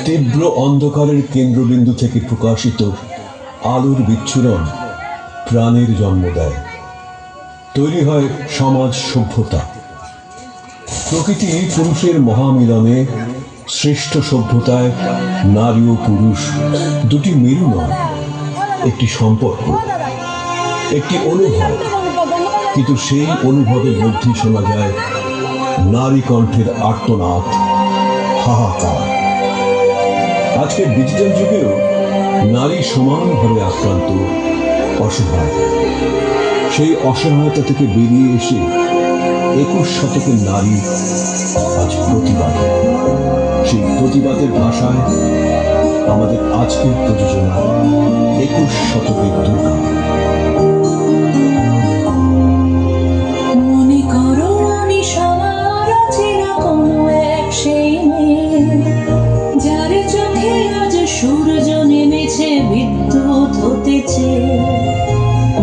তীব্র অন্ধকারের কেন্দ্রবিন্দু থেকে প্রকাশিত আলোর বিচ্ছুরণ প্রাণের জন্ম দেয়, তৈরি হয় সমাজ সভ্যতা। প্রকৃতি পুরুষের মহামিলনে শ্রেষ্ঠ সভ্যতায় নারী ও পুরুষ দুটি মেরু নয়, একটি সম্পর্ক, একটি অনুভব। কিন্তু সেই অনুভবের মধ্যে শোনা যায় নারী কণ্ঠের আর্তনাদ, হাহাকার। আজকের ডিজিটাল যুগেও নারী সমানভাবে আক্রান্ত, অসহায়। সেই অসহায়তা থেকে বেরিয়ে এসে 21 শতকের নারী আজ প্রতিবাদ। সেই প্রতিবাদের ভাষায় আমাদের আজকের প্রযোজনা 21 শতকের দুর্গা। মনে করো আমি সবার চেনা কোনো এক সেই মেয়ে, যার চোখে আজ সূর্য নেমেছে, বিদ্যুৎ হতেছে।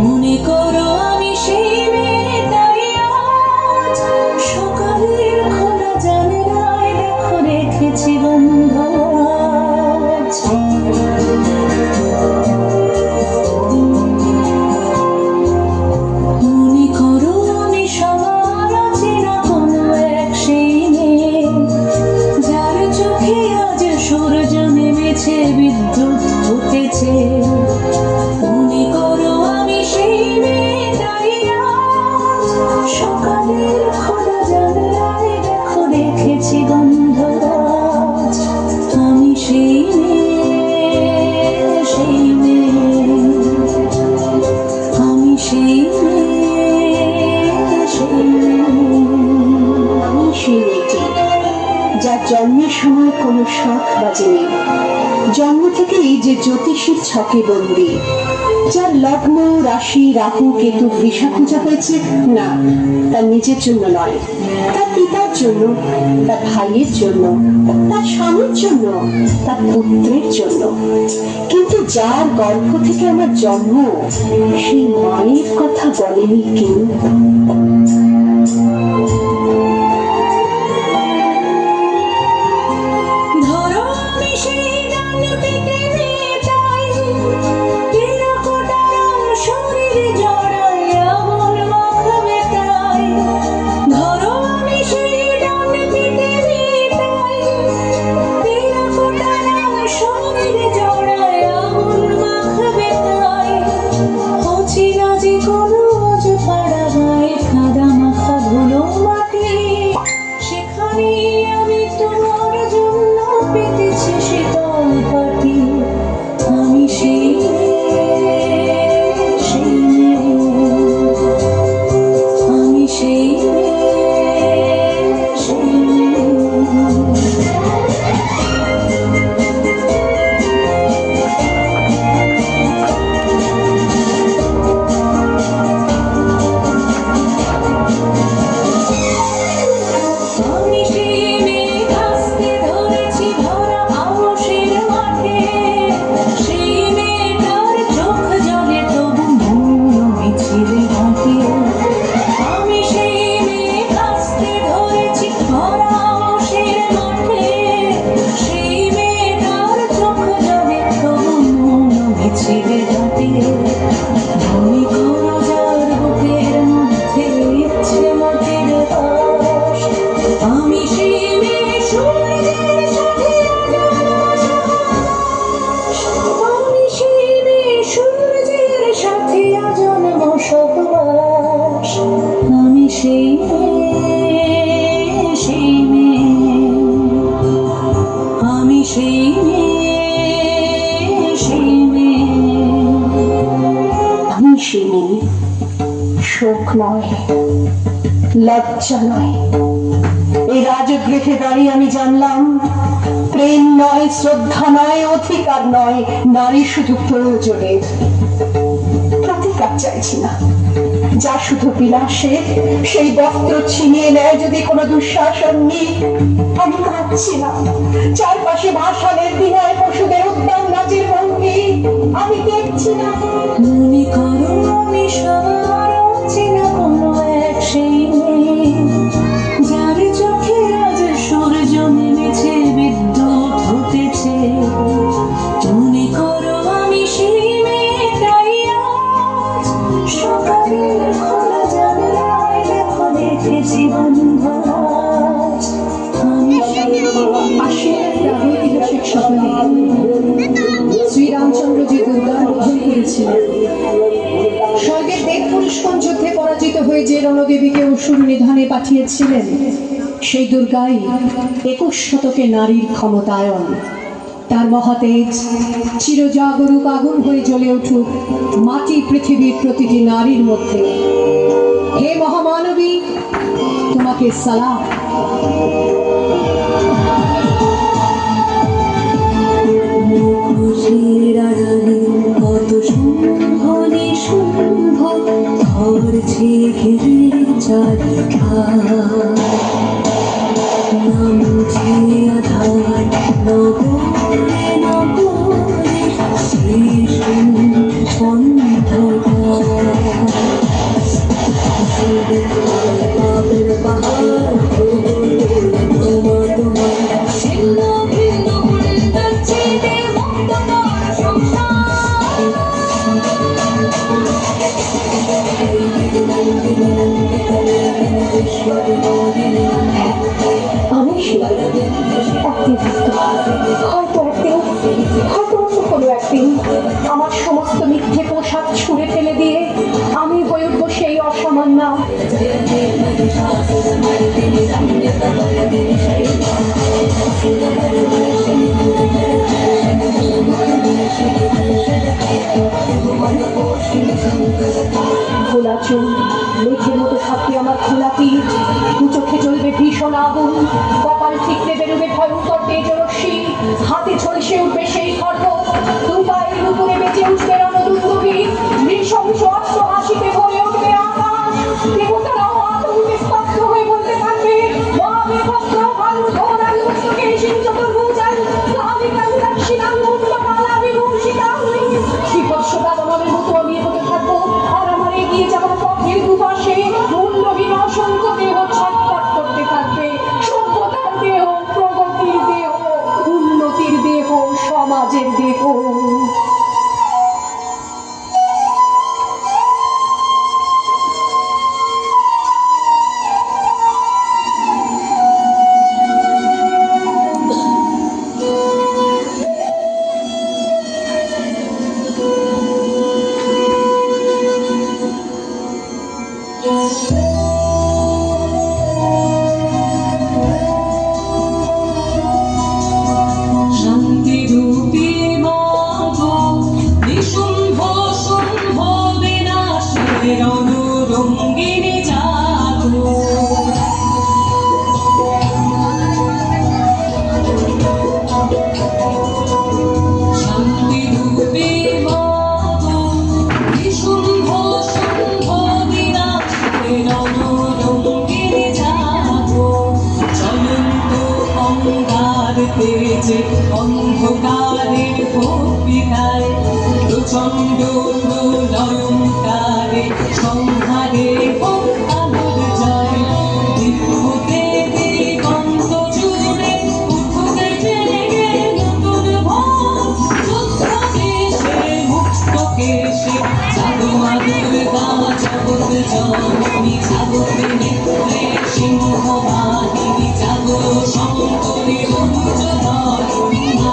মনে করো আমি সেই মেয়েটাই, আজ সকালের খোলা জানালায় দেখো রেখেছি বন্ধ। মনে করো আমি সবার চেনা কোনো এক সেই মেয়ে, যার চোখে আজ সূর্য নেমেছে, বিদ্যুৎ হতেছে। মনে করো আমি সেই মেয়েটাই, আজ সকালের খোলা জানালায় দেখো রেখেছি গন্ধ। আমি সেই মেয়ে, সেই মেয়ে, আমি সেই মেয়ে, সেই মেয়ে। আমি সেই মেয়েটি যার জন্মের সময় কোনো শখ বাজেনি, জন্ম থেকেই যে জ্যোতিষীর ছকে বন্দী, যার লগ্ন রাশি রাহু কেতু দিশা খোঁজা হয়েছে না তার নিজের জন্য নয়, তার পিতার জন্য, তার ভাইয়ের জন্য, তার স্বামীর জন্য, তার পুত্রের জন্য। কিন্তু যার গর্ভ থেকে আমার জন্ম, সেই মায়ের কথা বলেনি কেউ। ধরো আমি সেই ডান পেটে মেয়েটাই, টেরাকোটার শরীরে জড়ায় আমল মাখাবে তাই। ধরো আমি সেই ডান পেটে মেয়েটাই, টেরাকোটার শরীরে জড়ায় আমল মাখাবে তাই। হচ্ছি না যে কোনো আজ পাড়া গায়ে কাদা মাখা ধুলো মাটি, সেখানে আমি তোমার জন্য পেতেছি শীতল পাটি। আমি সেই মেয়ে, সেই মেয়ে, আমি সেই মেয়ে, সেই মেয়ে। আমি সেই মেয়ে কাস্তে ধরেছি ভরা আলসের মাঠে, সেই মেয়েটার চোখ জলে তবু মন মিছিল হাঁটে। আমি সেই মেয়ে কাস্তে ধরেছি ভরা আলসের মাঠে, সেই মেয়েটার চোখ জলে তবু মন মিছিল হাঁটে। মনে করো যার বুকের মধ্যে ইচ্ছে মতের বাস, আমি সেই মেয়ে সূর্যের সাথে আজন্ম সহবাস। আমি সেই মেয়ে সূর্যের সাথে আজন্ম সহবাস। আমি সেই মেয়ে, সেই মেয়ে, আমি সেই মেয়ে, সেই মেয়ে। আমি সেই মেয়ে, শোক নয়, লজ্জা নয়। এই রাজগৃহে দাঁড়িয়ে আমি জানলাম, প্রেম নয়, শ্রদ্ধা নয়, অধিকার নয়, নারী শুধু প্রয়োজনের। প্রতিকার চাইছি না, যা শুধু বিলাসে, সেই বস্ত্র ছিনিয়ে নেয় যদি কোনো দুঃশাসন নিই। আমি কাঁদছি না, চারপাশে ভাসানের দিনায় পশুদের উদ্যান নাচের ভঙ্গি আমি দেখছি না। মনে করো আমি সবার চেনা কোনো এক সেই মেয়ে, যার চোখে আজ সূর্য নেমেছে, বিদ্যুৎ হতেছে। জীবন ভরা আসিয়া প্রাগৈতিহাসিক সকালে শ্রীরামচন্দ্র যে দুর্গার বধন করেছিলেন, স্বর্গের দেব পুরুষকণ যুদ্ধে পরাজিত হয়ে যে রণদেবীকে অসুর নিধনে পাঠিয়েছিলেন, সেই দুর্গাই 21 শতকে নারীর ক্ষমতায়ন। তার মহাতেজ চিরজাগরুক আগুন হয়ে জ্বলে উঠুক মাটি পৃথিবীর প্রতিটি নারীর মধ্যে। হে মহামানবী, তোমাকে সালাম। মুখোশের আড়ালে কত শুম্ভনে শুম্ভ ধরছে ঘিরে চারিধার, নামছে আধার নগরে নগরে শেষ অন্ধকার। পাপের পাহাড় তোমার তোমার ছিন্ন ভিন্ন উল্টার চেয়ে মুক্ত কর সংসার। আমি শিবায় হয়তো অন্য কোনো একদিন আমার সমস্ত মিথ্যে পোশাক ছুঁড়ে ফেলে দিয়ে আমি হয়ে উঠবো সেই অসামান্য। খোলা চুল, মেঘের মতো থাকবে আমার খোলা পিঠ, দু চোখে জ্বলবে ভীষণ আগুন, কপাল ঠিকরে বেরোবে ভয়ঙ্কর তেজরশ্মি, হাতে ঝলসে উঠবে সেই খড়গ, দু পায়ের উপরে বেঁচে উঠবে রণদুন্দুভি, নৃশংস অস্ত্র হাসিতে ভরে উঠবে আকাশ, দেবতারাও আতঙ্কে স্তব্ধ হয়ে বলতে থাকবে মহাবীর ভক্ত ভালু ঘোড়াল মুক্তকে সিং চতুর্ভুজাল কালিকাল দাক্ষিণাল মুন্ডমালা বিভূষিতাল। বিভৎসতা বনের মতো আমি হতে থাকবো, আর আমার এগিয়ে যাওয়ার পথের দুপাশে মুন্ডহীন অসংখ্য দেহ ছটফট করতে থাকবে। সভ্যতার দেহ, প্রগতির দেহ, উন্নতির দেহ, সমাজের দেহ। শান্তিরূপী মাগো নিশুম্ভ শুম্ভ বিনাশের অনুরঙ্গিনী জাগো। শান্তিরূপী মাগো নিশুম্ভ শুম্ভ বিনাশের অনুরঙ্গিনী জাগো। চলন্ত অঙ্গার তেজে অন্ধকারের ভূমিকায় প্রচণ্ড প্রলয়ঙ্কারে সংহারে হোক আলোর জয়। দিব্যতে দিগন্ত জুড়ে উঠুকে জেগে নতুন ভোর, যুদ্ধ কেশে মুক্ত কেশে জাগো মা দুর্গা জগৎ জননী, জাগতে নেত্রে সিংহ বাহিনী, জাগো শঙ্করী অনুজ ধরণী মা।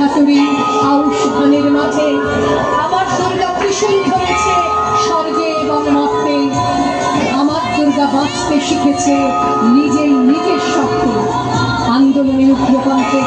হাতুড়ি আউশ ধানের মাঝে আমার দুর্গা ত্রিশূল ধরেছে স্বর্গে এবং মর্তে। আমার দুর্গা বাঁচতে শিখেছে নিজেই নিজের শক্তি। আন্দোলনে উগ্রপন্থে